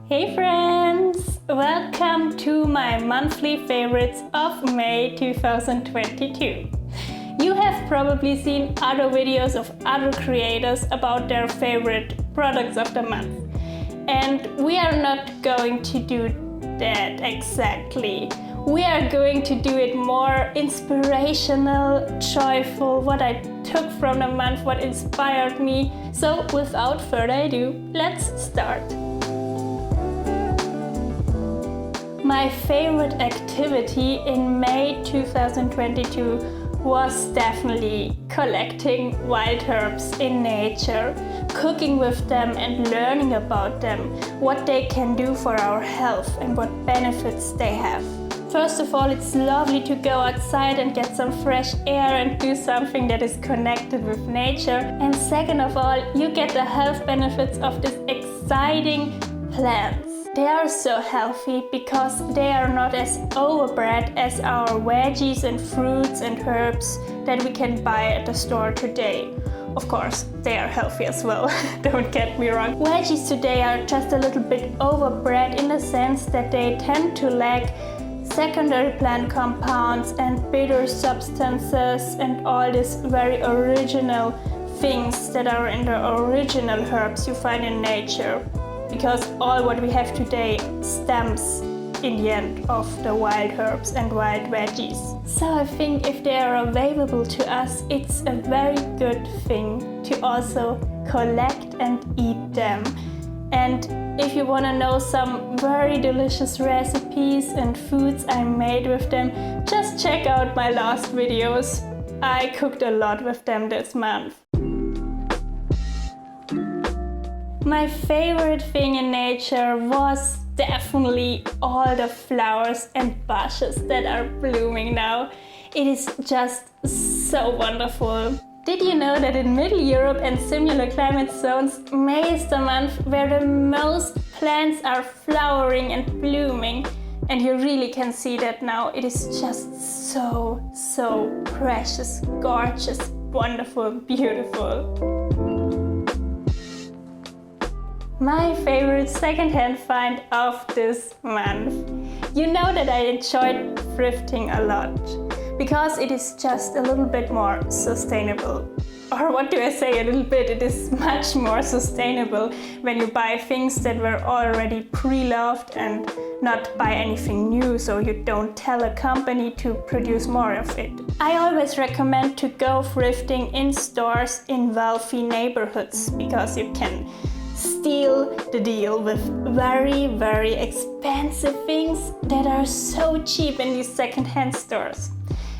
Hey friends! Welcome to my monthly favorites of May 2022. You have probably seen other videos of other creators about their favorite products of the month. And we are not going to do that exactly. We are going to do it more inspirational, joyful, what I took from the month, what inspired me. So without further ado, let's start. My favorite activity in May 2022 was definitely collecting wild herbs in nature, cooking with them and learning about them, what they can do for our health and what benefits they have. First of all, it's lovely to go outside and get some fresh air and do something that is connected with nature. And second of all, you get the health benefits of these exciting plants. They are so healthy because they are not as overbred as our veggies and fruits and herbs that we can buy at the store today. Of course, they are healthy as well, don't get me wrong. Veggies today are just a little bit overbred in the sense that they tend to lack secondary plant compounds and bitter substances and all these very original things that are in the original herbs you find in nature. Because all what we have today stems in the end of the wild herbs and wild veggies. So I think if they are available to us, it's a very good thing to also collect and eat them. And if you want to know some very delicious recipes and foods I made with them, just check out my last videos. I cooked a lot with them this month. My favorite thing in nature was definitely all the flowers and bushes that are blooming now. It is just so wonderful. Did you know that in Middle Europe and similar climate zones, May is the month where the most plants are flowering and blooming? And you really can see that now. It is just so precious, gorgeous, wonderful, beautiful. My favorite secondhand find of this month. You know that I enjoyed thrifting a lot because it is just a little bit more sustainable. Or what do I say, a little bit? It is much more sustainable when you buy things that were already pre-loved and not buy anything new, so you don't tell a company to produce more of it. I always recommend to go thrifting in stores in wealthy neighborhoods because you can steal the deal with very expensive things that are so cheap in these second-hand stores.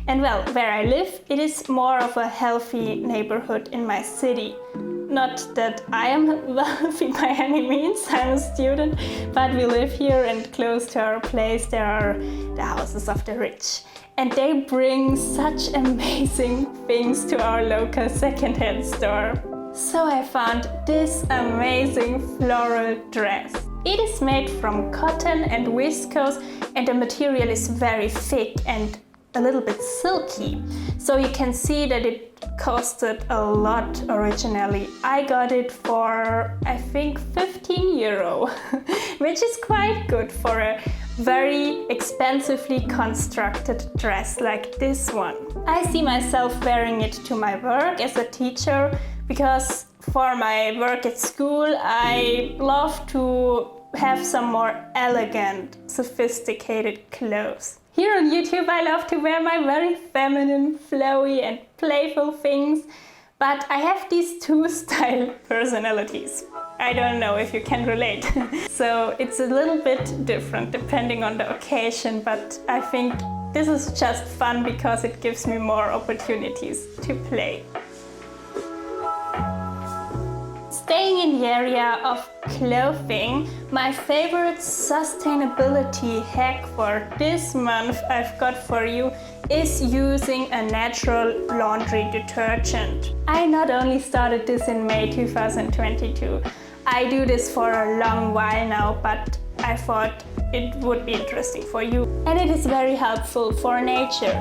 And well, where I live, it is more of a healthy neighborhood in my city. Not that I am wealthy by any means, I'm a student, but we live here and close to our place there are the houses of the rich. And they bring such amazing things to our local second-hand store. So I found this amazing floral dress. It is made from cotton and viscose and the material is very thick and a little bit silky. So you can see that it costed a lot originally. I got it for I think 15 euro, which is quite good for a very expensively constructed dress like this one. I see myself wearing it to my work as a teacher because for my work at school I love to have some more elegant, sophisticated clothes. Here on YouTube I love to wear my very feminine, flowy and playful things, but I have these two style personalities. I don't know if you can relate. So it's a little bit different depending on the occasion, but I think this is just fun because it gives me more opportunities to play. Staying in the area of clothing, my favorite sustainability hack for this month I've got for you is using a natural laundry detergent. I not only started this in May 2022, I do this for a long while now, but I thought it would be interesting for you. And it is very helpful for nature.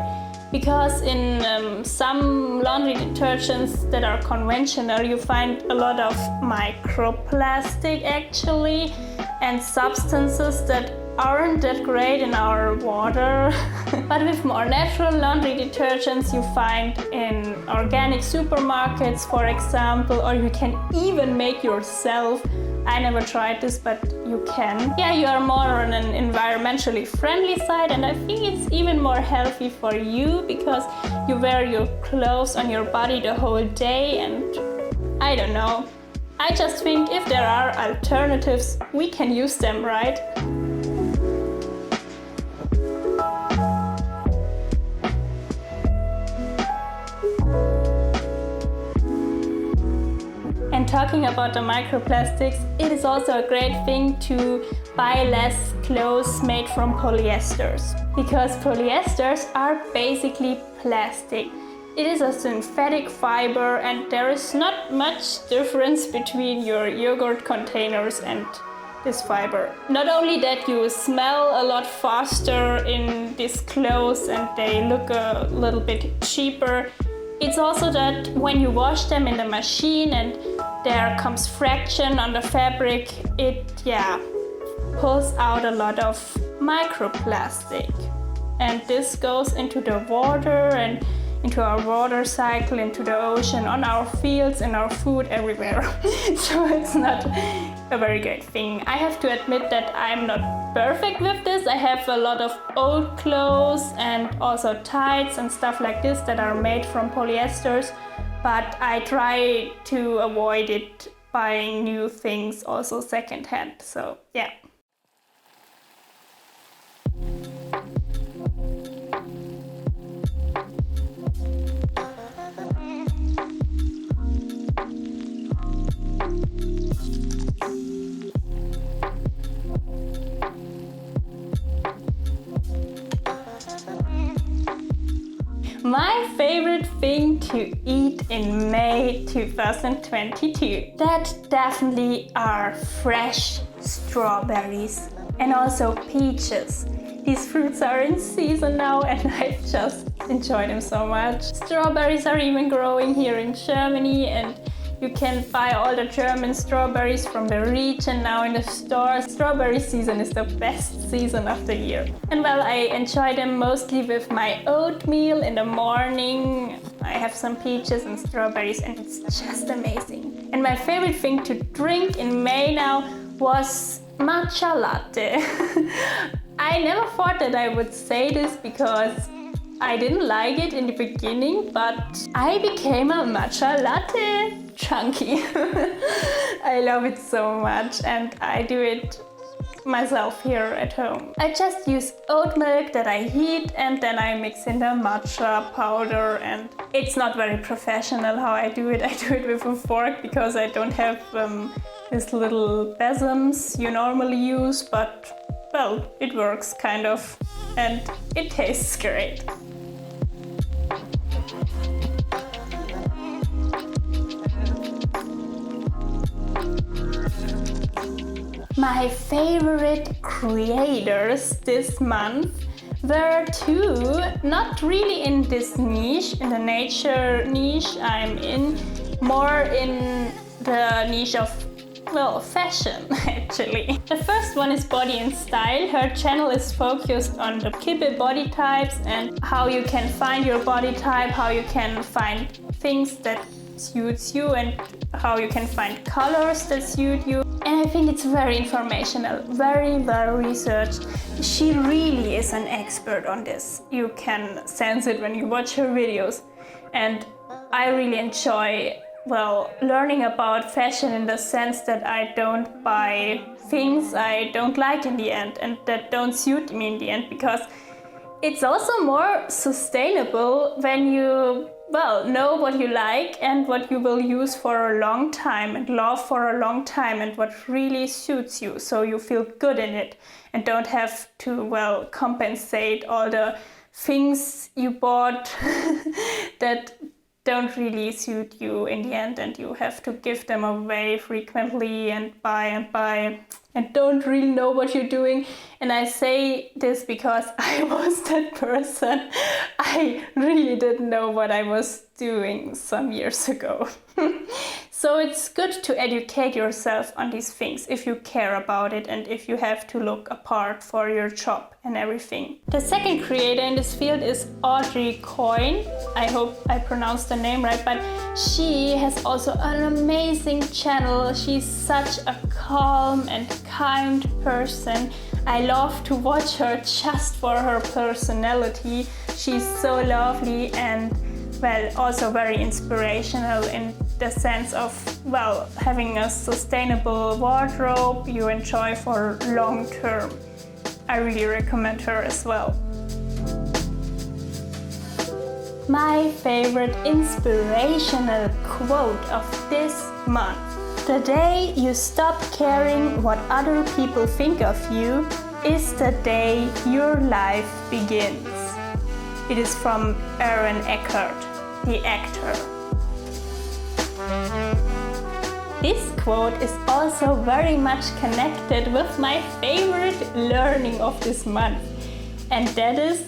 Because in some laundry detergents that are conventional, you find a lot of microplastic actually, and substances that aren't that great in our water. But with more natural laundry detergents you find in organic supermarkets, for example, or you can even make yourself. I never tried this, but you can. Yeah, you are more on an environmentally friendly side, and I think it's even more healthy for you because you wear your clothes on your body the whole day, and I don't know. I just think if there are alternatives, we can use them, right? And talking about the microplastics, it is also a great thing to buy less clothes made from polyesters, because polyesters are basically plastic. It is a synthetic fiber and there is not much difference between your yogurt containers and this fiber. Not only that, you smell a lot faster in these clothes and they look a little bit cheaper. It's also that when you wash them in the machine and there comes friction on the fabric, it pulls out a lot of microplastic. And this goes into the water and into our water cycle, into the ocean, on our fields, in our food, everywhere. So it's not a very great thing. I have to admit that I'm not perfect with this. I have a lot of old clothes and also tights and stuff like this that are made from polyesters, but I try to avoid it buying new things also secondhand. So yeah. My favorite thing to eat in May 2022, that definitely are fresh strawberries and also peaches. These fruits are in season now and I just enjoy them so much. Strawberries are even growing here in Germany and you can buy all the German strawberries from the region now in the stores. Strawberry season is the best season of the year. And well, I enjoy them mostly with my oatmeal in the morning. I have some peaches and strawberries and it's just amazing. And my favorite thing to drink in May now was matcha latte. I never thought that I would say this because I didn't like it in the beginning, but I became a matcha latte junkie. I love it so much and I do it myself here at home. I just use oat milk that I heat and then I mix in the matcha powder, and it's not very professional how I do it. I do it with a fork because I don't have these little besoms you normally use, but well, it works kind of and it tastes great. My favorite creators this month were two, not really in this niche, in the nature niche I'm in, more in the niche of, well, fashion actually. The first one is Body and Style. Her channel is focused on the Kippe body types and how you can find your body type, how you can find things that suits you and how you can find colors that suit you. And I think it's very informational, very well researched. She really is an expert on this. You can sense it when you watch her videos. And I really enjoy, well, learning about fashion in the sense that I don't buy things I don't like in the end and that don't suit me in the end, because it's also more sustainable when you, well, know what you like and what you will use for a long time and love for a long time and what really suits you, so you feel good in it and don't have to, well, compensate all the things you bought that don't really suit you in the end, and you have to give them away frequently and buy and don't really know what you're doing. And I say this because I was that person. I really didn't know what I was doing some years ago. So it's good to educate yourself on these things if you care about it and if you have to look apart for your job and everything. The second creator in this field is Audrey Coyne. I hope I pronounced the name right, but she has also an amazing channel. She's such a calm and kind person. I love to watch her just for her personality. She's so lovely and, well, also very inspirational in the sense of, well, having a sustainable wardrobe you enjoy for long term. I really recommend her as well. My favorite inspirational quote of this month. The day you stop caring what other people think of you is the day your life begins. It is from Aaron Eckhart, the actor. This quote is also very much connected with my favorite learning of this month, and that is,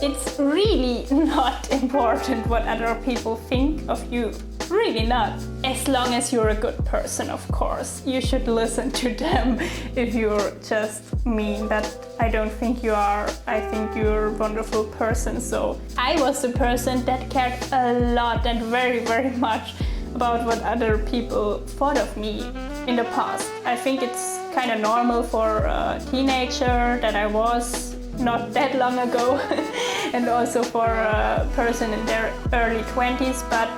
it's really not important what other people think of you. Really not. As long as you're a good person, of course. You should listen to them if you're just mean, but I don't think you are. I think you're a wonderful person. So I was the person that cared a lot and very, very much about what other people thought of me in the past. I think it's kind of normal for a teenager that I was not that long ago and also for a person in their early 20s, but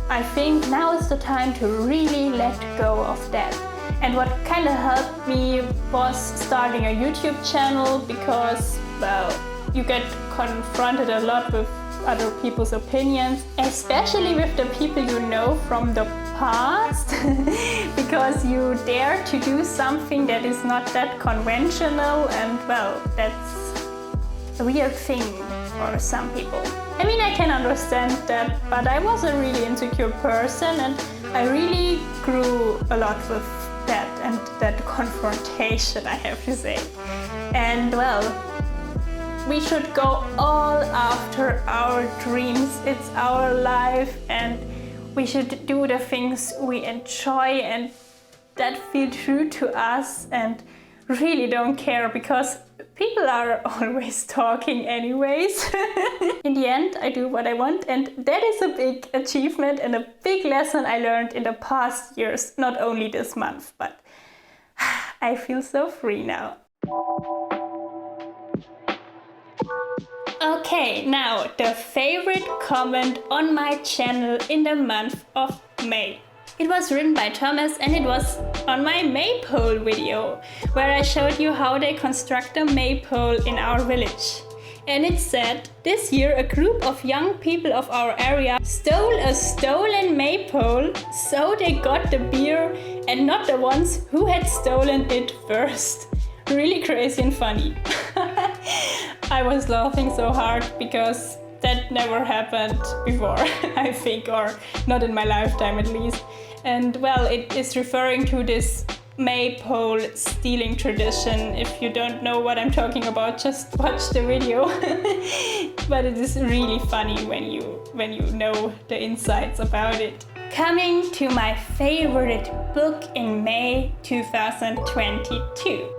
I think now is the time to really let go of that. And what kind of helped me was starting a YouTube channel because, well, you get confronted a lot with other people's opinions, especially with the people you know from the past, because you dare to do something that is not that conventional, and, well, that's a weird thing for some people. I mean, I can understand that, but I was a really insecure person and I really grew a lot with that and that confrontation, I have to say. And, well, we should go all after our dreams. It's our life and we should do the things we enjoy and that feel true to us and really don't care because people are always talking anyways. In the end, I do what I want, and that is a big achievement and a big lesson I learned in the past years, not only this month, but I feel so free now. Okay, now the favorite comment on my channel in the month of May. It was written by Thomas and it was on my maypole video, where I showed you how they construct a maypole in our village. And it said, this year a group of young people of our area stole a stolen maypole, so they got the beer and not the ones who had stolen it first. Really crazy and funny. I was laughing so hard because that never happened before, I think, or not in my lifetime at least. And, well, it is referring to this maypole stealing tradition. If you don't know what I'm talking about, just watch the video. But it is really funny when you know the insights about it. Coming to my favorite book in May 2022.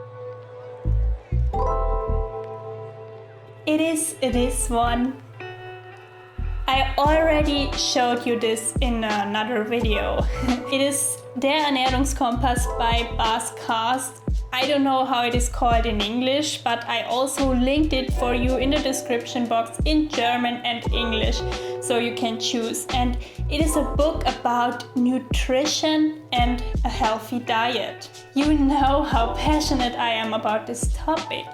It is this one. I already showed you this in another video. It is Der Ernährungskompass by Bas Karst. I don't know how it is called in English, but I also linked it for you in the description box in German and English, so you can choose. And it is a book about nutrition and a healthy diet. You know how passionate I am about this topic.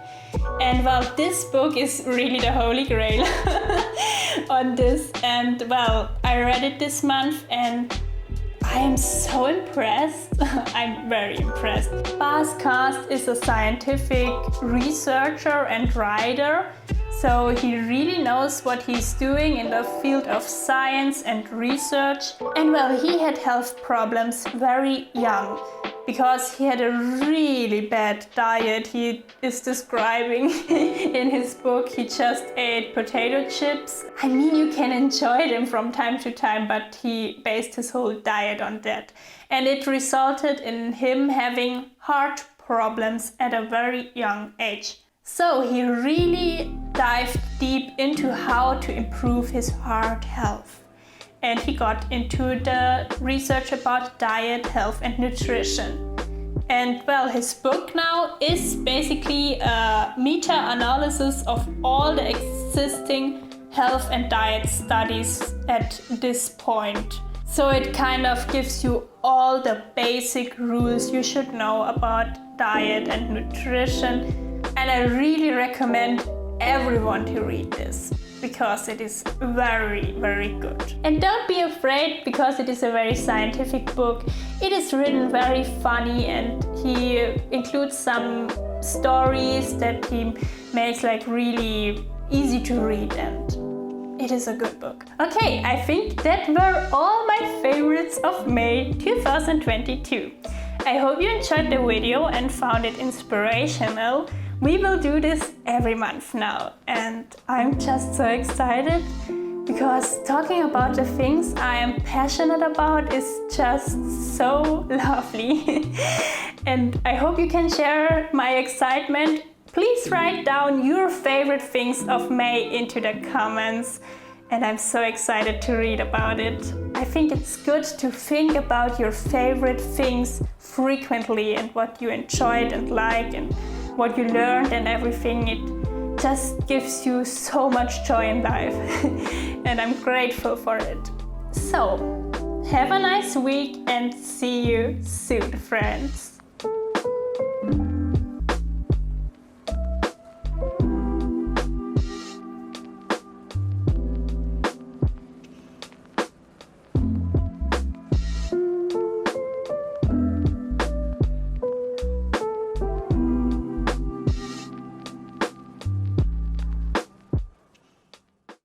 And, well, this book is really the holy grail on this. And, well, I read it this month and I am so impressed. I'm very impressed. Bas Karst is a scientific researcher and writer, so he really knows what he's doing in the field of science and research. And, well, he had health problems very young. because he had a really bad diet. He is describing in his book he just ate potato chips. I mean, you can enjoy them from time to time, but he based his whole diet on that. And it resulted in him having heart problems at a very young age. So he really dived deep into how to improve his heart health. And he got into the research about diet, health and nutrition. And well, his book now is basically a meta-analysis of all the existing health and diet studies at this point. So it kind of gives you all the basic rules you should know about diet and nutrition. And I really recommend everyone to read this, because it is very, very good. And don't be afraid, because it is a very scientific book. It is written very funny, and he includes some stories that he makes like really easy to read, and it is a good book. Okay, I think that were all my favorites of May 2022. I hope you enjoyed the video and found it inspirational. We will do this every month now, and I'm just so excited, because talking about the things I am passionate about is just so lovely. And I hope you can share my excitement. Please write down your favorite things of May into the comments, and I'm so excited to read about it. I think it's good to think about your favorite things frequently, and what you enjoyed and liked and what you learned and everything. It just gives you so much joy in life. And I'm grateful for it. So, have a nice week and see you soon, friends.